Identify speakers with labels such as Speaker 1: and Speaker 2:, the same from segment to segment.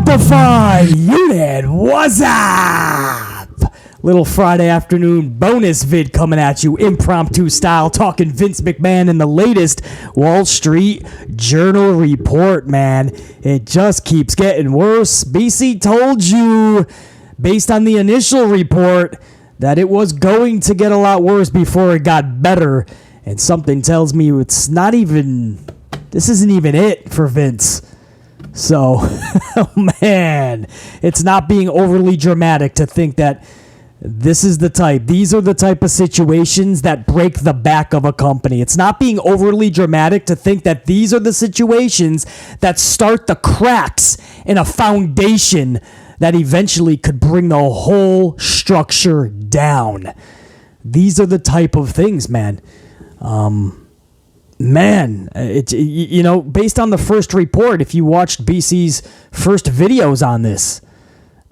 Speaker 1: Amplify Unit, what's up? Little Friday afternoon bonus vid coming at you, impromptu style, talking Vince McMahon and the latest Wall Street Journal report, man. It just keeps getting worse. BC told you, based on the initial report, that it was going to get a lot worse before it got better. And something tells me this isn't even it for Vince. So, man, it's not being overly dramatic to think that these are the type of situations that break the back of a company. It's not being overly dramatic to think that these are the situations that start the cracks in a foundation that eventually could bring the whole structure down. These are the type of things, man. Based on the first report, if you watched BC's first videos on this,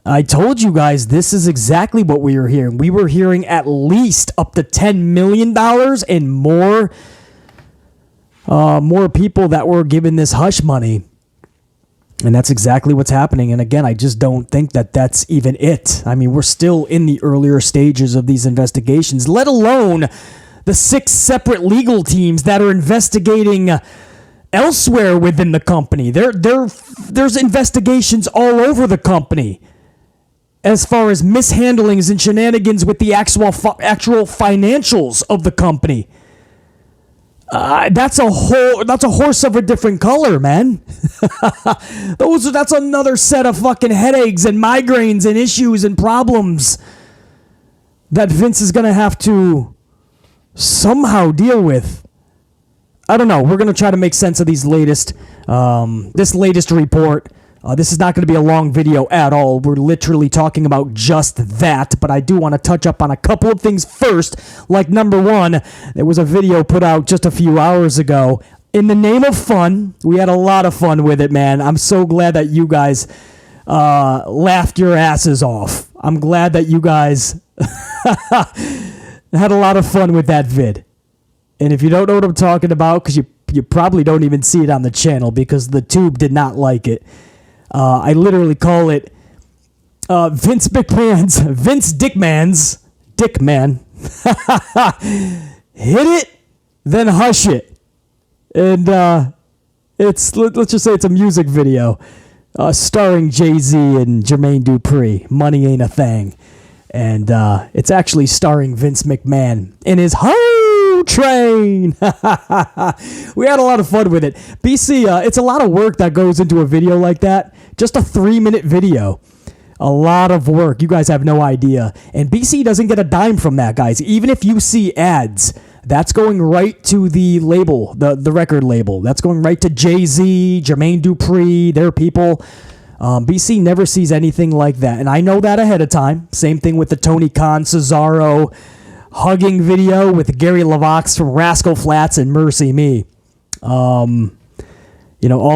Speaker 1: I told you guys this is exactly what we were hearing. We were hearing at least up to $10 million and more people that were given this hush money. And that's exactly what's happening. And again, I just don't think that that's even it. I mean, we're still in the earlier stages of these investigations, let alone the 6 separate legal teams that are investigating elsewhere within the company. There's investigations all over the company as far as mishandlings and shenanigans with the actual financials of the company. That's a horse of a different color, man. That's another set of fucking headaches and migraines and issues and problems that Vince is going to have to somehow deal with. I don't know. We're going to try to make sense of this latest report. This is not going to be a long video at all. We're literally talking about just that, but I do want to touch up on a couple of things first. Like, number one, there was a video put out just a few hours ago. In the name of fun, we had a lot of fun with it, man. I'm so glad that you guys laughed your asses off. I'm glad that you guys had a lot of fun with that vid. And if you don't know what I'm talking about, because you probably don't even see it on the channel because the tube did not like it. I literally call it Vince Dickman's Dickman. Hit it, then hush it. And let's just say it's a music video starring Jay-Z and Jermaine Dupri. Money Ain't a Thing. And it's actually starring Vince McMahon in his Ho Train. We had a lot of fun with it. BC, it's a lot of work that goes into a video like that. Just a 3-minute video. A lot of work. You guys have no idea. And BC doesn't get a dime from that, guys. Even if you see ads, that's going right to the label, the record label. That's going right to Jay-Z, Jermaine Dupri, their people. BC never sees anything like that. And I know that ahead of time. Same thing with the Tony Khan, Cesaro hugging video with Gary LaVox from Rascal Flatts and Mercy Me. All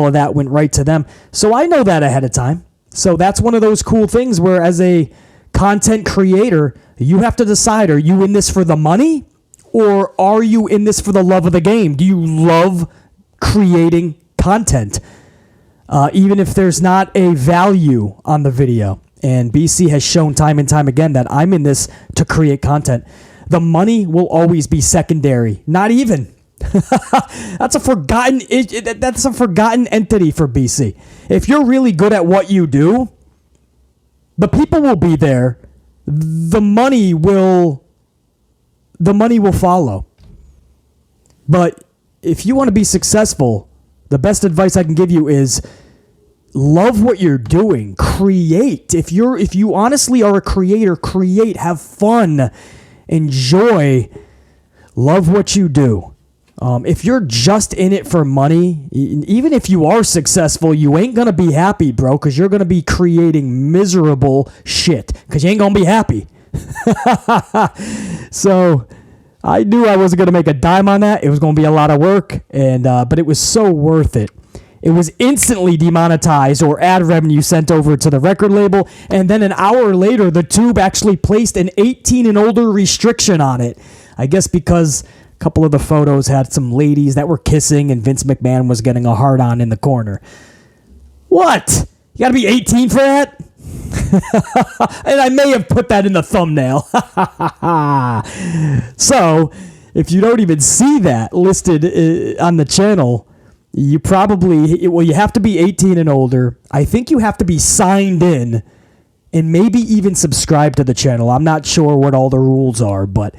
Speaker 1: of that went right to them. So I know that ahead of time. So that's one of those cool things where as a content creator, you have to decide, are you in this for the money or are you in this for the love of the game? Do you love creating content? Even if there's not a value on the video. And BC has shown time and time again that I'm in this to create content. The money will always be secondary. Not even. That's a forgotten entity for BC. If you're really good at what you do, the people will be there. The money will follow. But if you want to be successful, the best advice I can give you is love what you're doing. Create. If you honestly are a creator, create, have fun, enjoy, love what you do. If you're just in it for money, even if you are successful, you ain't going to be happy, bro, because you're going to be creating miserable shit because you ain't going to be happy. So I knew I wasn't going to make a dime on that. It was going to be a lot of work, but it was so worth it. It was instantly demonetized or ad revenue sent over to the record label, and then an hour later, the tube actually placed an 18 and older restriction on it. I guess because a couple of the photos had some ladies that were kissing and Vince McMahon was getting a hard-on in the corner. What? You got to be 18 for that? And I may have put that in the thumbnail. So, if you don't even see that listed on the channel, you have to be 18 and older. I think you have to be signed in and maybe even subscribe to the channel. I'm not sure what all the rules are, but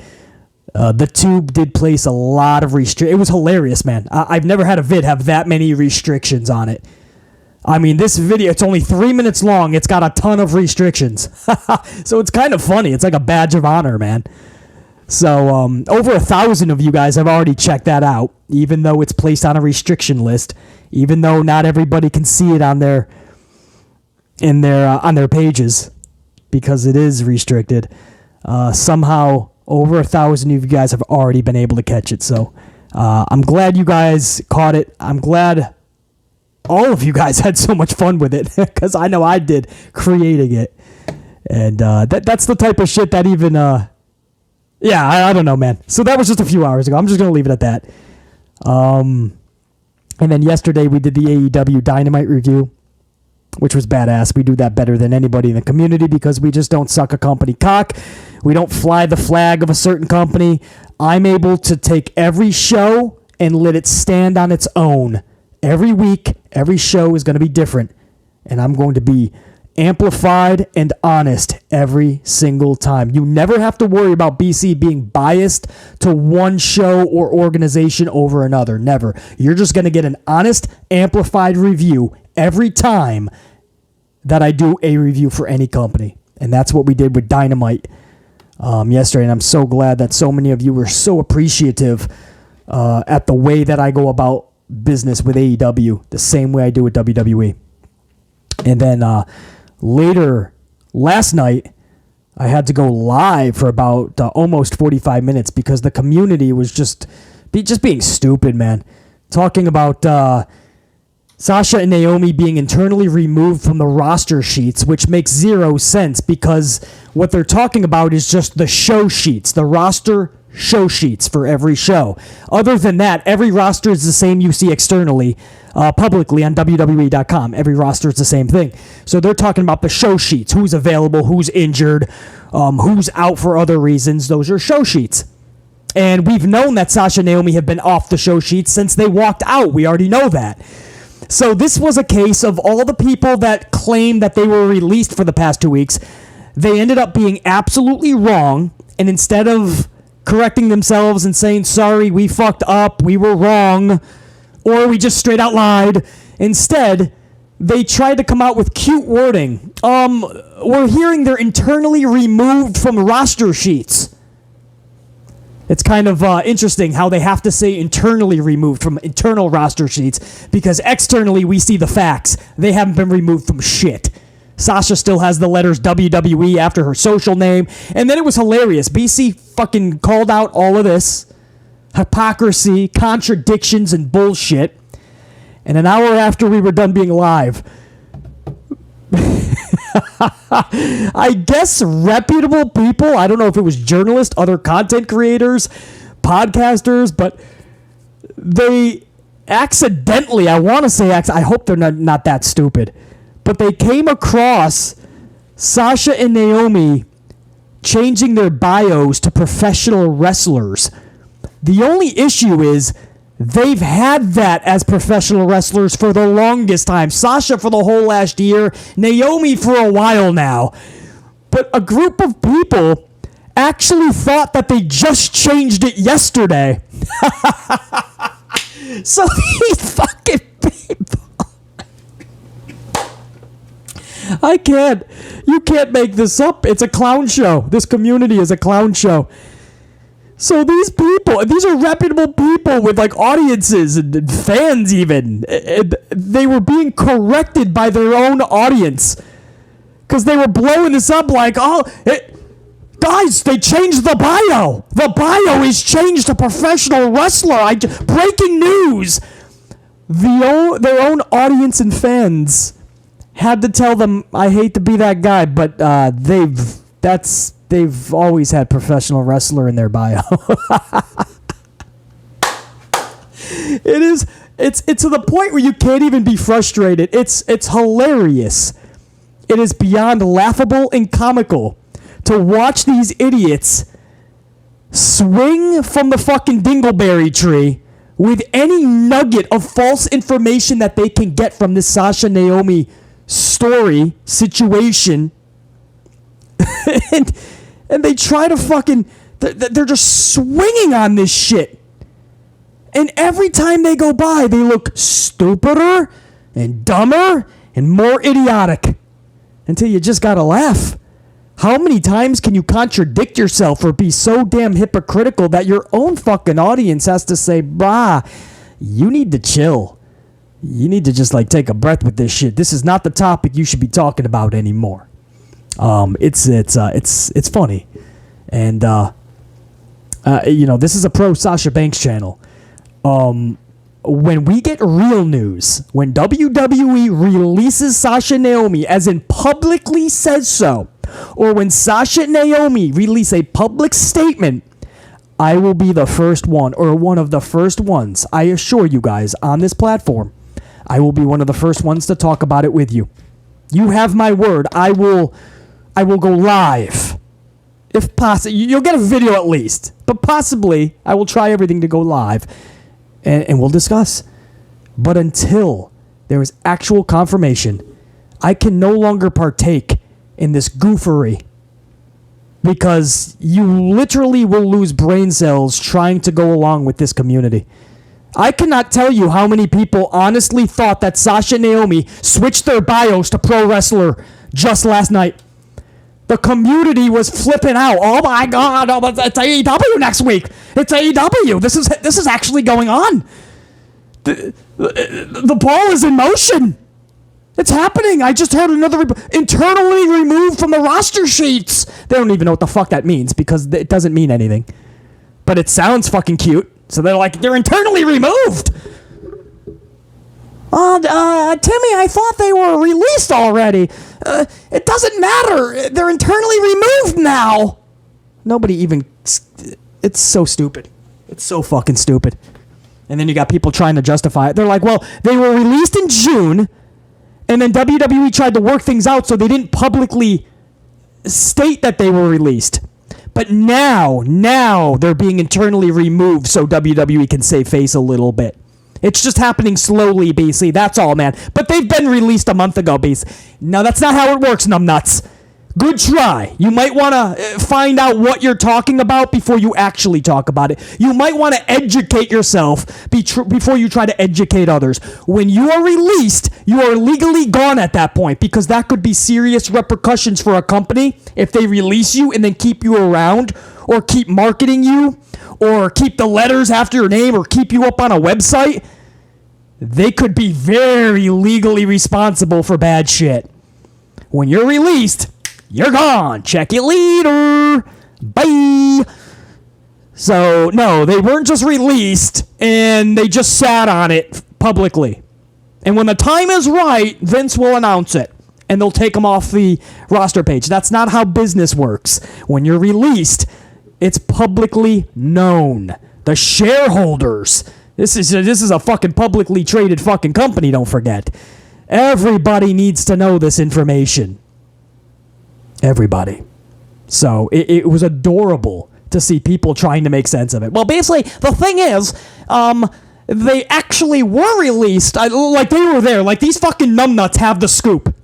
Speaker 1: the tube did place a lot of restrictions. It was hilarious, man. I've never had a vid have that many restrictions on it. I mean, this video, it's only 3 minutes long. It's got a ton of restrictions. So it's kind of funny. It's like a badge of honor, man. So over 1,000 of you guys have already checked that out, even though it's placed on a restriction list, even though not everybody can see it on their pages because it is restricted. Somehow over 1,000 of you guys have already been able to catch it. So I'm glad you guys caught it. I'm glad all of you guys had so much fun with it because I know I did creating it. And that's the type of shit that even, I don't know, man. So that was just a few hours ago. I'm just going to leave it at that. And then yesterday we did the AEW Dynamite review, which was badass. We do that better than anybody in the community because we just don't suck a company cock. We don't fly the flag of a certain company. I'm able to take every show and let it stand on its own. Every week, every show is going to be different, and I'm going to be amplified and honest every single time. You never have to worry about BC being biased to one show or organization over another. Never. You're just going to get an honest, amplified review every time that I do a review for any company. And that's what we did with Dynamite yesterday, and I'm so glad that so many of you were so appreciative at the way that I go about business with AEW, the same way I do with WWE. And then later last night, I had to go live for about almost 45 minutes because the community was just being stupid, man. Talking about Sasha and Naomi being internally removed from the roster sheets, which makes zero sense because what they're talking about is just the show sheets, the roster show sheets for every show. Other than that, every roster is the same you see externally, publicly on WWE.com. Every roster is the same thing. So they're talking about the show sheets, who's available, who's injured, who's out for other reasons. Those are show sheets. And we've known that Sasha and Naomi have been off the show sheets since they walked out. We already know that. So this was a case of all the people that claimed that they were released for the past 2 weeks. They ended up being absolutely wrong. And instead of correcting themselves and saying, sorry, we fucked up, we were wrong, or we just straight out lied, instead, they tried to come out with cute wording. We're hearing they're internally removed from roster sheets. It's kind of interesting how they have to say internally removed from internal roster sheets because externally we see the facts. They haven't been removed from shit. Sasha still has the letters WWE after her social name. And then it was hilarious. BC fucking called out all of this hypocrisy, contradictions, and bullshit. And an hour after we were done being live, I guess reputable people, I don't know if it was journalists, other content creators, podcasters, but they accidentally, I want to say, I hope they're not that stupid, but they came across Sasha and Naomi changing their bios to professional wrestlers. The only issue is they've had that as professional wrestlers for the longest time. Sasha for the whole last year, Naomi for a while now. But a group of people actually thought that they just changed it yesterday. So these fucking people... You can't make this up. It's a clown show. This community is a clown show. So these people, these are reputable people with like audiences and fans even. They were being corrected by their own audience. Because they were blowing this up like, guys, they changed the bio. The bio is changed to professional wrestler. Breaking news. Their own audience and fans had to tell them, I hate to be that guy, but they've always had professional wrestler in their bio. It's to the point where you can't even be frustrated. It's hilarious. It is beyond laughable and comical to watch these idiots swing from the fucking dingleberry tree with any nugget of false information that they can get from this Sasha Naomi story situation. and they try to fucking... They're just swinging on this shit. And every time they go by, they look stupider and dumber and more idiotic. Until you just gotta laugh. How many times can you contradict yourself or be so damn hypocritical that your own fucking audience has to say, brah, you need to chill. You need to just like take a breath with this shit. This is not the topic you should be talking about anymore. It's funny. And this is a pro Sasha Banks channel. When we get real news, when WWE releases Sasha Naomi, as in publicly says so, or when Sasha and Naomi release a public statement, I will be the first one, or one of the first ones, I assure you guys, on this platform. I will be one of the first ones to talk about it with you. You have my word. I will go live. If possible, you'll get a video at least, but possibly I will try everything to go live. And we'll discuss. But until there is actual confirmation, I can no longer partake in this goofery. Because you literally will lose brain cells trying to go along with this community. I cannot tell you how many people honestly thought that Sasha and Naomi switched their bios to pro wrestler just last night. The community was flipping out. Oh my God, it's AEW next week. It's AEW. This is actually going on. The ball is in motion. It's happening. I just heard another internally removed from the roster sheets. They don't even know what the fuck that means because it doesn't mean anything. But it sounds fucking cute. So they're internally removed. Timmy, I thought they were released already. It doesn't matter. They're internally removed now. Nobody even... It's so stupid. It's so fucking stupid. And then you got people trying to justify it. They're like, well, they were released in June, and then WWE tried to work things out so they didn't publicly state that they were released. But now they're being internally removed so WWE can save face a little bit. It's just happening slowly, basically. That's all, man. But they've been released a month ago, basically. No, that's not how it works, numbnuts. Good try. You might want to find out what you're talking about before you actually talk about it. You might want to educate yourself before you try to educate others. When you are released, you are legally gone at that point because that could be serious repercussions for a company if they release you and then keep you around or keep marketing you or keep the letters after your name or keep you up on a website. They could be very legally responsible for bad shit. When you're released, you're gone. Check it later. Bye. So, no, they weren't just released and they just sat on it publicly. And when the time is right, Vince will announce it and they'll take them off the roster page. That's not how business works. When you're released, it's publicly known. The shareholders. This is a fucking publicly traded fucking company, don't forget. Everybody needs to know this information. Everybody. So it was adorable to see people trying to make sense of it. Well, basically, the thing is, they actually were released. Like, they were there. Like, these fucking numbnuts have the scoop.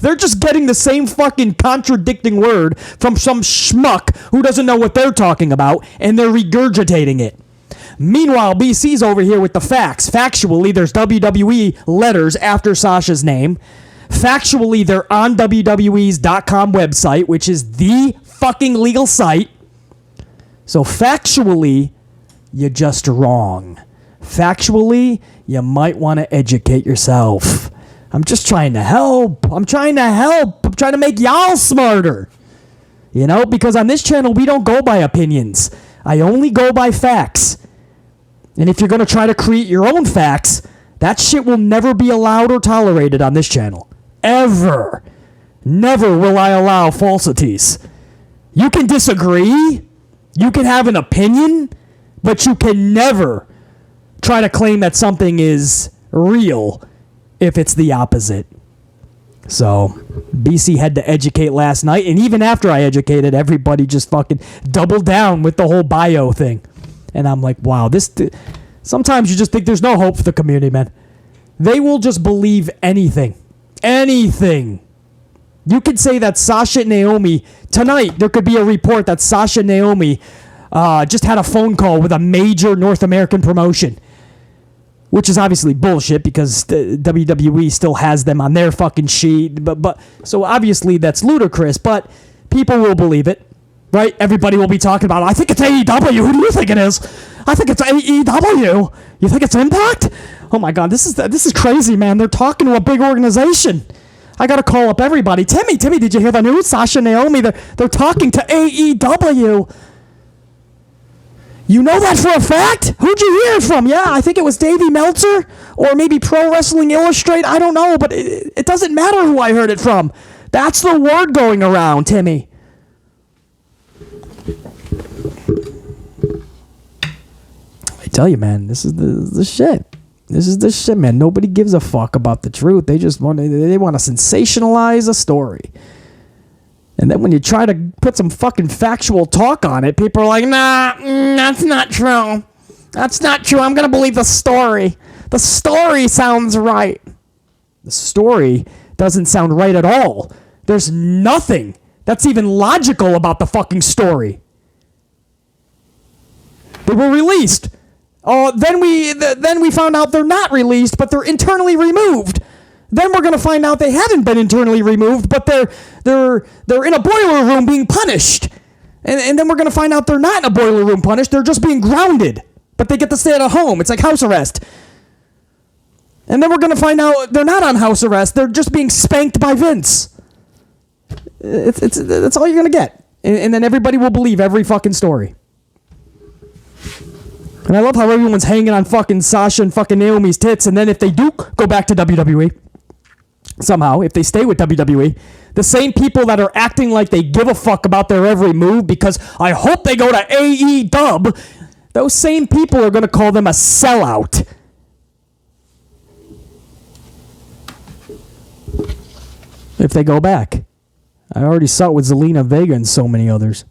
Speaker 1: They're just getting the same fucking contradicting word from some schmuck who doesn't know what they're talking about, and they're regurgitating it. Meanwhile, BC's over here with the facts. Factually, there's WWE letters after Sasha's name. Factually, they're on WWE's.com website, which is the fucking legal site. So factually, you're just wrong. Factually, you might want to educate yourself. I'm just trying to help. I'm trying to make y'all smarter. You know, because on this channel, we don't go by opinions. I only go by facts. And if you're going to try to create your own facts, that shit will never be allowed or tolerated on this channel. Ever. Never will I allow falsities. You can disagree. You can have an opinion. But you can never try to claim that something is real if it's the opposite. So, BC had to educate last night, and even after I educated, everybody just fucking doubled down with the whole bio thing. And I'm like, wow, sometimes you just think there's no hope for the community, man. They will just believe anything. Anything. You could say that Sasha and Naomi, tonight, there could be a report that Sasha and Naomi just had a phone call with a major North American promotion. Which is obviously bullshit because the WWE still has them on their fucking sheet. But so obviously that's ludicrous, but people will believe it, right? Everybody will be talking about it. I think it's AEW. Who do you think it is? I think it's AEW. You think it's Impact? Oh my God, this is crazy, man. They're talking to a big organization. I got to call up everybody. Timmy, did you hear the news? Sasha and Naomi, they're talking to AEW. You know that for a fact? Who'd you hear it from? Yeah, I think it was Davey Meltzer or maybe Pro Wrestling Illustrated. I don't know, but it doesn't matter who I heard it from. That's the word going around, Timmy. I tell you, man, this is the shit. This is the shit, man. Nobody gives a fuck about the truth. They just want to sensationalize a story. And then when you try to put some fucking factual talk on it, people are like, nah, that's not true. That's not true. I'm going to believe the story. The story sounds right. The story doesn't sound right at all. There's nothing that's even logical about the fucking story. They were released. Then we found out they're not released, but they're internally removed. Then we're going to find out they haven't been internally removed, but they're in a boiler room being punished. And then we're going to find out they're not in a boiler room punished. They're just being grounded, but they get to stay at home. It's like house arrest. And then we're going to find out they're not on house arrest. They're just being spanked by Vince. That's all you're going to get. And then everybody will believe every fucking story. And I love how everyone's hanging on fucking Sasha and fucking Naomi's tits. And then if they do go back to WWE, somehow, if they stay with WWE, the same people that are acting like they give a fuck about their every move because I hope they go to AEW, those same people are going to call them a sellout. If they go back. I already saw it with Zelina Vega and so many others.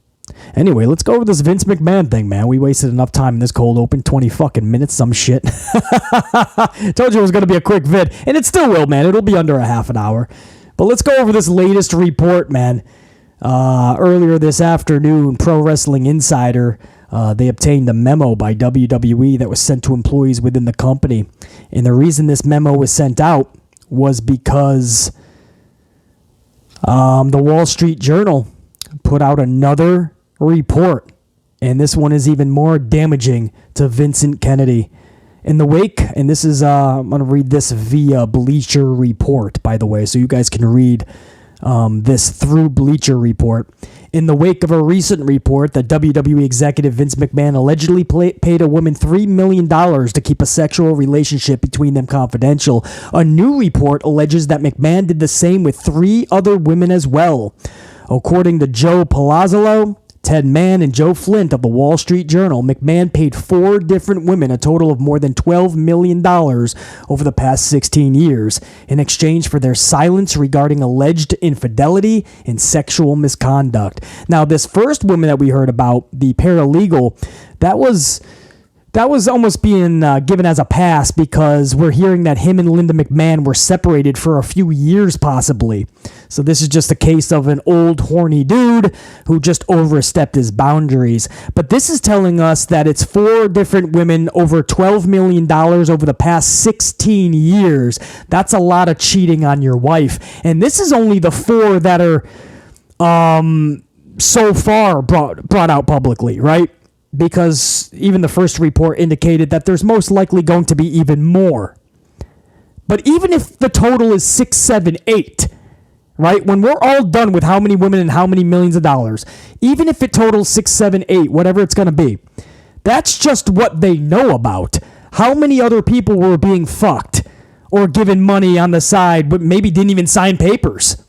Speaker 1: Anyway, let's go over this Vince McMahon thing, man. We wasted enough time in this cold open, 20 fucking minutes, some shit. Told you it was going to be a quick vid, and it still will, man. It'll be under a half an hour. But let's go over this latest report, man. Earlier this afternoon, Pro Wrestling Insider, they obtained a memo by WWE that was sent to employees within the company. And the reason this memo was sent out was because the Wall Street Journal put out another report, and this one is even more damaging to Vincent Kennedy. In the wake, and this is, I'm going to read this via Bleacher Report, by the way, so you guys can read this through Bleacher Report. In the wake of a recent report that WWE executive Vince McMahon allegedly paid a woman $3 million to keep a sexual relationship between them confidential, a new report alleges that McMahon did the same with 3 other women as well. According to Joe Palazzolo, Ted Mann, and Joe Flint of the Wall Street Journal, McMahon paid 4 different women a total of more than $12 million over the past 16 years in exchange for their silence regarding alleged infidelity and sexual misconduct. Now, this first woman that we heard about, the paralegal, that was almost being given as a pass because we're hearing that him and Linda McMahon were separated for a few years possibly. So this is just a case of an old horny dude who just overstepped his boundaries. But this is telling us that it's 4 different women over $12 million over the past 16 years. That's a lot of cheating on your wife. And this is only the 4 that are so far brought out publicly, right? Because even the first report indicated that there's most likely going to be even more. But even if the total is 6, 7, 8, right? When we're all done with how many women and how many millions of dollars, even if it totals 6, 7, 8, whatever it's going to be, that's just what they know about. How many other people were being fucked or given money on the side, but maybe didn't even sign papers?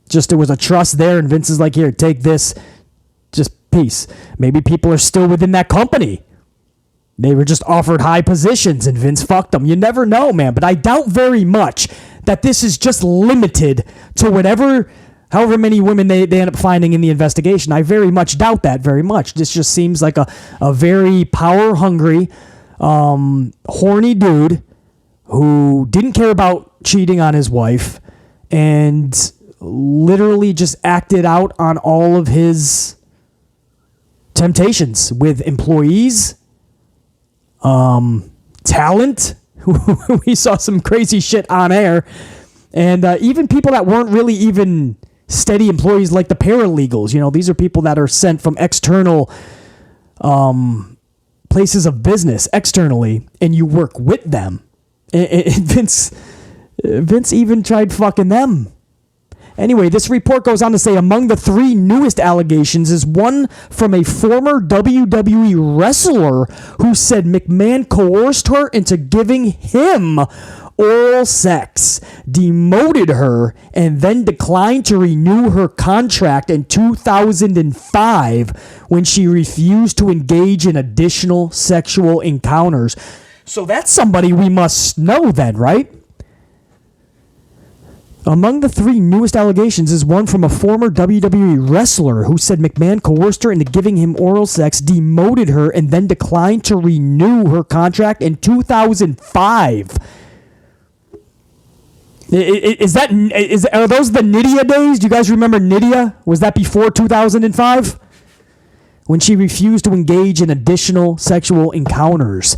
Speaker 1: Just there was a trust there, and Vince is like, here, take this. Just peace. Maybe people are still within that company. They were just offered high positions and Vince fucked them. You never know, man. But I doubt very much that this is just limited to however many women they end up finding in the investigation. I very much doubt that very much. This just seems like a very power-hungry, horny dude who didn't care about cheating on his wife and literally just acted out on all of his temptations with employees, talent. We saw some crazy shit on air, and even people that weren't really even steady employees, like the paralegals. These are people that are sent from external places of business externally, and you work with them. And Vince even tried fucking them. Anyway, this report goes on to say among the 3 newest allegations is one from a former WWE wrestler who said McMahon coerced her into giving him oral sex, demoted her, and then declined to renew her contract in 2005 when she refused to engage in additional sexual encounters. So that's somebody we must know then, right? Among the 3 newest allegations is one from a former WWE wrestler who said McMahon coerced her into giving him oral sex, demoted her, and then declined to renew her contract in 2005. Are those the Nydia days? Do you guys remember Nydia? Was that before 2005? When she refused to engage in additional sexual encounters.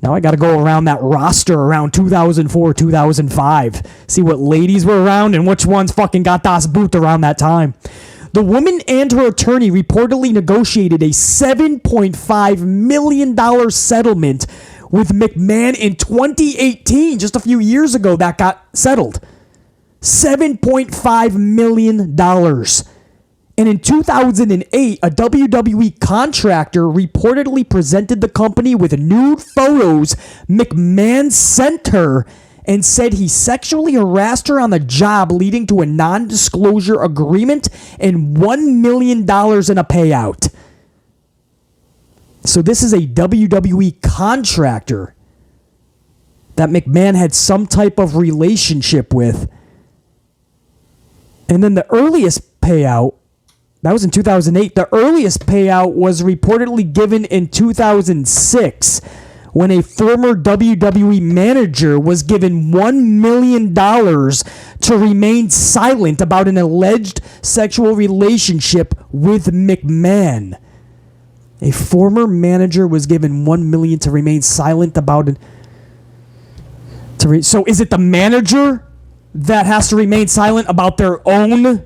Speaker 1: Now I got to go around that roster around 2004, 2005. See what ladies were around and which ones fucking got das Boot around that time. The woman and her attorney reportedly negotiated a $7.5 million settlement with McMahon in 2018. Just a few years ago that got settled. $7.5 million. And in 2008, a WWE contractor reportedly presented the company with nude photos McMahon sent her and said he sexually harassed her on the job, leading to a non-disclosure agreement and $1 million in a payout. So this is a WWE contractor that McMahon had some type of relationship with. And then the earliest payout, that was in 2008. The earliest payout was reportedly given in 2006 when a former WWE manager was given $1 million to remain silent about an alleged sexual relationship with McMahon. A former manager was given $1 million to remain silent about it. So is it the manager that has to remain silent about their own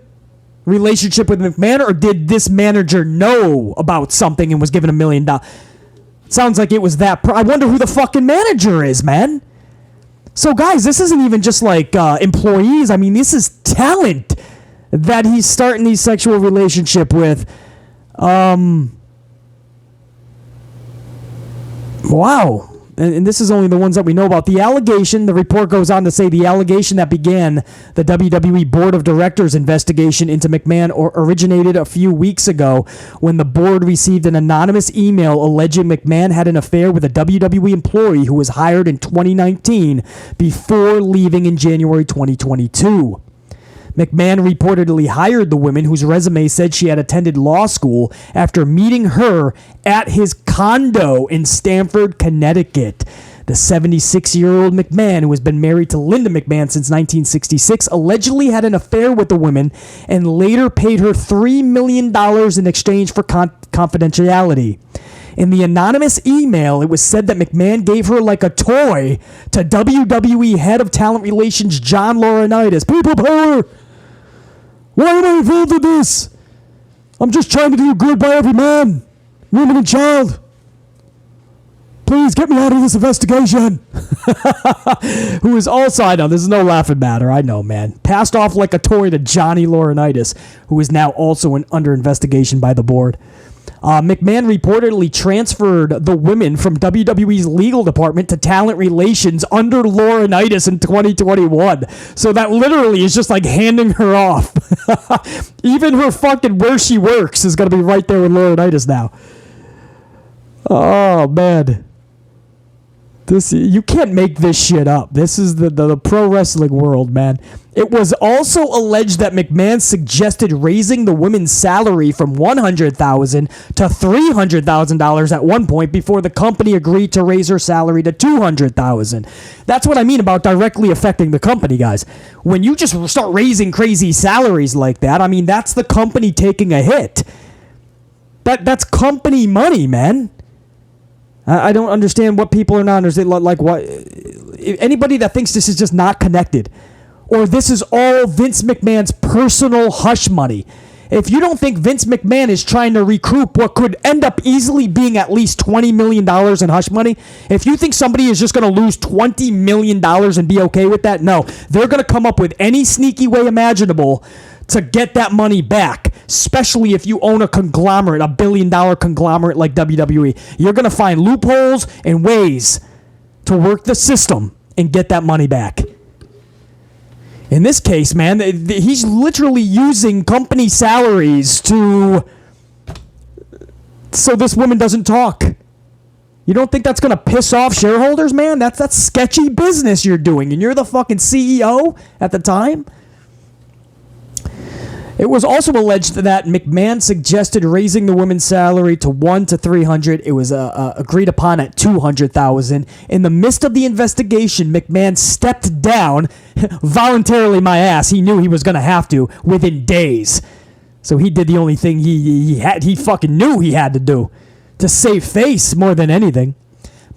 Speaker 1: relationship with McMahon, or did this manager know about something and was given $1 million? Sounds like it was that. I wonder who the fucking manager is, man. So, guys, this isn't even just like employees. I mean, this is talent that he's starting these sexual relationship with. Wow. And this is only the ones that we know about. The allegation, the report goes on to say the allegation that began the WWE Board of Directors investigation into McMahon originated a few weeks ago when the board received an anonymous email alleging McMahon had an affair with a WWE employee who was hired in 2019 before leaving in January 2022. McMahon reportedly hired the woman whose resume said she had attended law school after meeting her at his condo in Stamford, Connecticut. The 76-year-old McMahon, who has been married to Linda McMahon since 1966, allegedly had an affair with the woman and later paid her $3 million in exchange for confidentiality. In the anonymous email, it was said that McMahon gave her like a toy to WWE head of talent relations John Laurinaitis. People power! Why am I involved in this? I'm just trying to do good by every man, woman, and child. Please get me out of this investigation. Who is also, I know, this is no laughing matter, I know, man. Passed off like a toy to Johnny Laurinaitis, who is now also under investigation by the board. McMahon reportedly transferred the women from WWE's legal department to talent relations under Laurinaitis in 2021. So that literally is just like handing her off. Even her fucking where she works is going to be right there with Laurinaitis now. Oh, man. You can't make this shit up. This is the pro wrestling world, man. It was also alleged that McMahon suggested raising the women's salary from $100,000 to $300,000 at one point before the company agreed to raise her salary to $200,000. That's what I mean about directly affecting the company, guys. When you just start raising crazy salaries like that, I mean, that's the company taking a hit. That's company money, man. I don't understand what people are not understanding. Like, what? Anybody that thinks this is just not connected, or this is all Vince McMahon's personal hush money. If you don't think Vince McMahon is trying to recoup what could end up easily being at least $20 million in hush money, if you think somebody is just going to lose $20 million and be okay with that, no. They're going to come up with any sneaky way imaginable to get that money back, especially if you own a conglomerate, a billion-dollar conglomerate like WWE. You're going to find loopholes and ways to work the system and get that money back. In this case, man, he's literally using company salaries so this woman doesn't talk. You don't think that's going to piss off shareholders, man? That's sketchy business you're doing, and you're the fucking CEO at the time? It was also alleged that McMahon suggested raising the woman's salary to $100,000 to $300,000. It was agreed upon at $200,000. In the midst of the investigation, McMahon stepped down voluntarily. My ass. He knew he was going to have to within days. So he did the only thing he fucking knew he had to do to save face more than anything.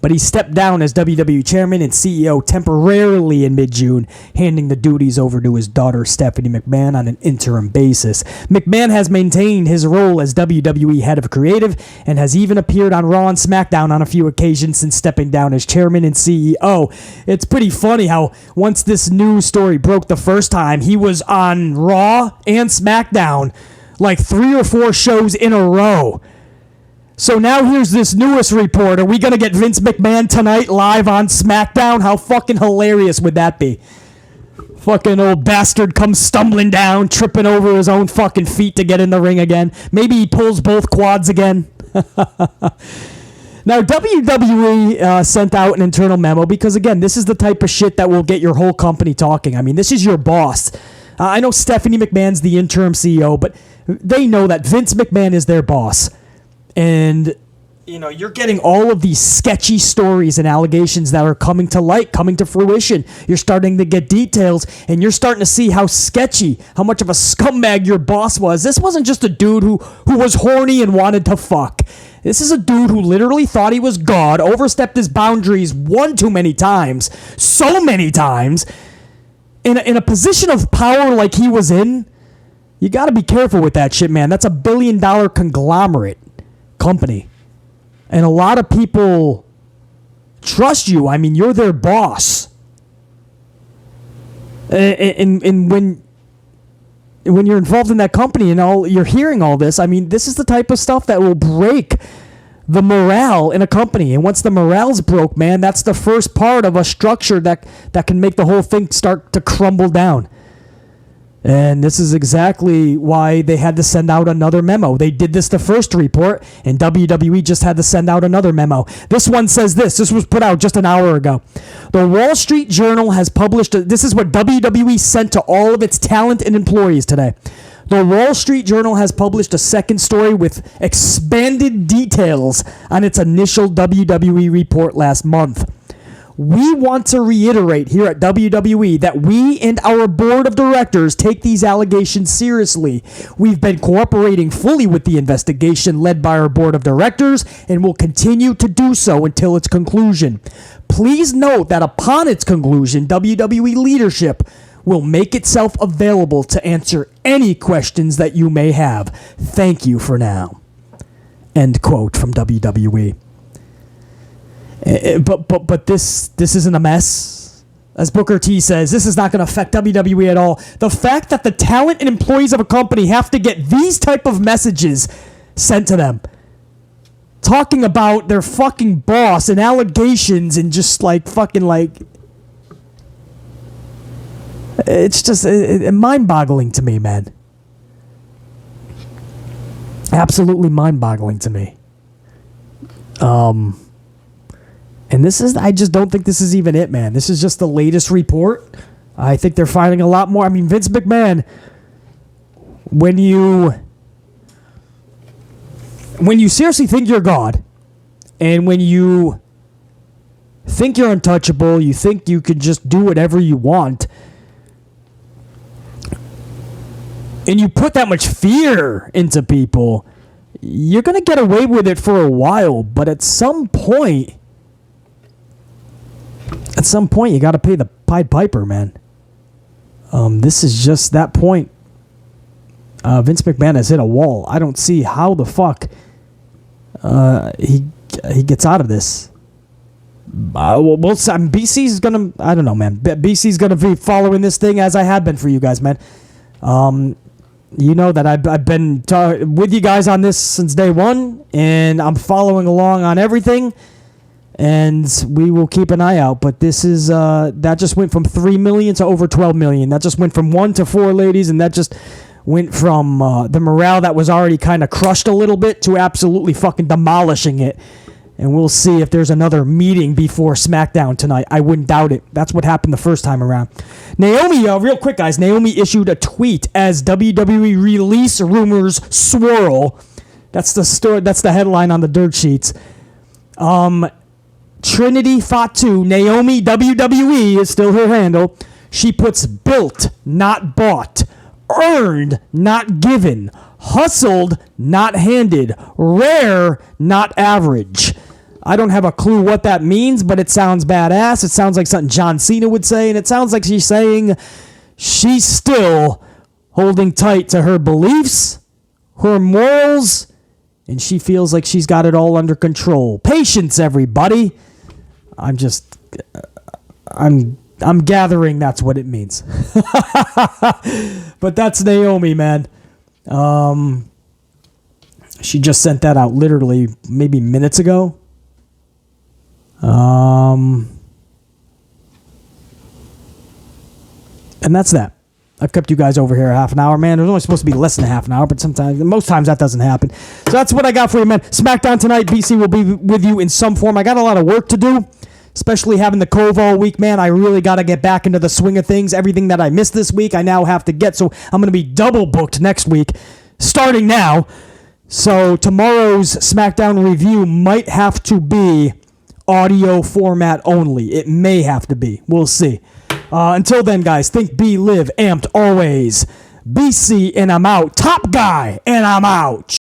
Speaker 1: But he stepped down as WWE Chairman and CEO temporarily in mid-June, handing the duties over to his daughter Stephanie McMahon on an interim basis. McMahon has maintained his role as WWE Head of Creative and has even appeared on Raw and SmackDown on a few occasions since stepping down as Chairman and CEO. It's pretty funny how once this news story broke the first time, he was on Raw and SmackDown like 3 or 4 shows in a row. So now here's this newest report. Are we going to get Vince McMahon tonight live on SmackDown? How fucking hilarious would that be? Fucking old bastard comes stumbling down, tripping over his own fucking feet to get in the ring again. Maybe he pulls both quads again. Now, WWE sent out an internal memo because, again, this is the type of shit that will get your whole company talking. I mean, this is your boss. I know Stephanie McMahon's the interim CEO, but they know that Vince McMahon is their boss. And, you know, you're getting all of these sketchy stories and allegations that are coming to light, coming to fruition. You're starting to get details, and you're starting to see how sketchy, how much of a scumbag your boss was. This wasn't just a dude who was horny and wanted to fuck. This is a dude who literally thought he was God, overstepped his boundaries one too many times, so many times. In a position of power like he was in, you got to be careful with that shit, man. That's a billion-dollar conglomerate company, and a lot of people trust you. I mean, you're their boss, and when you're involved in that company and all, you're hearing all this. I mean, this is the type of stuff that will break the morale in a company, and once the morale's broke, man, that's the first part of a structure that can make the whole thing start to crumble down. And this is exactly why they had to send out another memo. They did this the first report, and WWE just had to send out another memo. This one says this. This was put out just an hour ago. The Wall Street Journal has published, this is what WWE sent to all of its talent and employees today. The Wall Street Journal has published a second story with expanded details on its initial WWE report last month. We want to reiterate here at WWE that we and our board of directors take these allegations seriously. We've been cooperating fully with the investigation led by our board of directors and will continue to do so until its conclusion. Please note that upon its conclusion, WWE leadership will make itself available to answer any questions that you may have. Thank you for now. End quote from WWE. But this isn't a mess. As Booker T says, this is not going to affect WWE at all. The fact that the talent and employees of a company have to get these type of messages sent to them, talking about their fucking boss and allegations and just like fucking like, it's just mind-boggling to me, man. Absolutely mind-boggling to me. And I just don't think this is even it, man. This is just the latest report. I think they're finding a lot more. I mean, Vince McMahon, when you seriously think you're God, and when you think you're untouchable, you think you can just do whatever you want, and you put that much fear into people, you're going to get away with it for a while, but at some point, you got to pay the Pied Piper, man. This is just that point. Vince McMahon has hit a wall. I don't see how the fuck he gets out of this. BC's gonna. I don't know, man. BC's gonna be following this thing as I have been for you guys, man. You know that I've been with you guys on this since day one, and I'm following along on everything. And we will keep an eye out. But this is that just went from 3 million to over 12 million. That just went from 1 to 4 ladies, and that just went from the morale that was already kind of crushed a little bit to absolutely fucking demolishing it. And we'll see if there's another meeting before SmackDown tonight. I wouldn't doubt it. That's what happened the first time around. Naomi, real quick, guys. Naomi issued a tweet as WWE Release rumors swirl. That's the story. That's the headline on the dirt sheets. Trinity Fatu, Naomi WWE is still her handle. She puts built, not bought, earned, not given, hustled, not handed, rare, not average. I don't have a clue what that means, but it sounds badass. It sounds like something John Cena would say, and it sounds like she's saying she's still holding tight to her beliefs, her morals, and she feels like she's got it all under control. Patience, everybody. I'm gathering that's what it means. But that's Naomi, man. She just sent that out literally maybe minutes ago. And that's that. I've kept you guys over here a half an hour, man. It was only supposed to be less than a half an hour, but most times that doesn't happen. So that's what I got for you, man. SmackDown tonight. BC will be with you in some form. I got a lot of work to do, especially having the Cove all week, man. I really got to get back into the swing of things. Everything that I missed this week, I now have to get. So I'm going to be double booked next week, starting now. So tomorrow's SmackDown review might have to be audio format only. It may have to be. We'll see. Until then, guys, think, be, live, amped always. BC, and I'm out. Top guy, and I'm out.